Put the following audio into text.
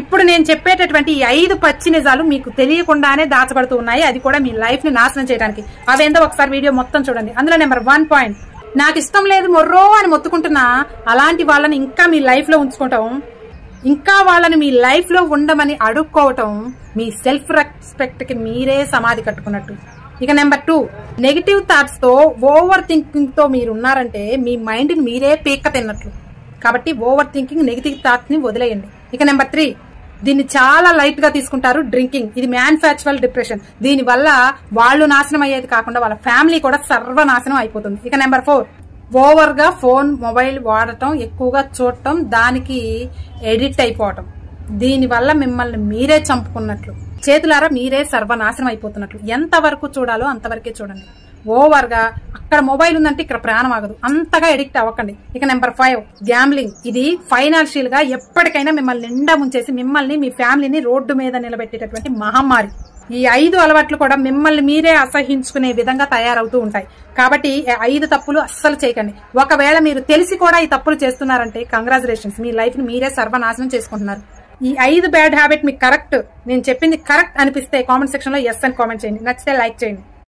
ఇప్పుడు నేను చెప్పేటటువంటి ఈ 5 పచ్చి నిజాలు మీకు తెలియకుండానే దాచబడుతూ ఉన్నాయి, అది కూడా మీ లైఫ్ ని నాశనం చేయడానికి. అవేందో ఒకసారి వీడియో మొత్తం చూడండి. అందులో నెంబర్ 1 పాయింట్, నాకు ఇష్టం లేదు మొర్రో అని మొత్తుకుంటున్నా అలాంటి వాళ్ళని ఇంకా మీ లైఫ్ లో ఉంచుకోవటం, ఇంకా వాళ్ళని మీ లైఫ్ లో ఉండమని అడుక్కోవటం మీ సెల్ఫ్ రెస్పెక్ట్ కి మీరే సమాధి కట్టుకున్నట్టు. ఇక నెంబర్ 2, నెగిటివ్ థాట్స్ తో ఓవర్ థింకింగ్ తో మీరు ఉన్నారంటే మీ మైండ్ ని మీరే పీక్క తిన్నట్లు. కాబట్టి ఓవర్ థింకింగ్, నెగిటివ్ థాట్స్ ని వదిలేయండి. ఇక నెంబర్ 3, దీన్ని చాలా లైట్ గా తీసుకుంటారు డ్రింకింగ్. ఇది మ్యానుఫ్యాక్చరల్ డిప్రెషన్. దీని వల్ల వాళ్ళు నాశనం అయ్యేది కాకుండా వాళ్ళ ఫ్యామిలీ కూడా సర్వనాశనం అయిపోతుంది. ఇక నెంబర్ 4, ఓవర్ గా ఫోన్ మొబైల్ వాడటం, ఎక్కువగా చూడటం, దానికి ఎడిక్ట్ అయిపోవటం. దీని వల్ల మిమ్మల్ని మీరే చంపుకున్నట్లు, చేతులారా మీరే సర్వనాశనం అయిపోతున్నట్లు. ఎంతవరకు చూడాలో అంతవరకే చూడండి. ఓవర్ గా అక్కడ మొబైల్ ఉందంటే ఇక్కడ ప్రాణం ఆగదు, అంతగా ఎడిక్ట్ అవ్వకండి. ఇక నెంబర్ 5, గ్యాంబ్లింగ్. ఇది ఫైనాన్షియల్ గా ఎప్పటికైనా మిమ్మల్ని నిండా ముంచేసి మిమ్మల్ని మీ ఫ్యామిలీని రోడ్డు మీద నిలబెట్టేటటువంటి మహమ్మారి. ఈ 5 అలవాట్లు కూడా మిమ్మల్ని మీరే అసహించుకునే విధంగా తయారవుతూ ఉంటాయి. కాబట్టి 5 తప్పులు అస్సలు చేయకండి. ఒకవేళ మీరు తెలిసి కూడా ఈ తప్పులు చేస్తున్నారంటే కంగ్రాచులేషన్స్, మీ లైఫ్ ని మీరే సర్వనాశనం చేసుకుంటున్నారు. ఈ 5 బ్యాడ్ హ్యాబిట్ మీకు కరెక్ట్, నేను చెప్పింది కరెక్ట్ అనిపిస్తే కామెంట్ సెక్షన్ లో ఎస్ అని కామెంట్ చేయండి. నచ్చితే లైక్ చేయండి.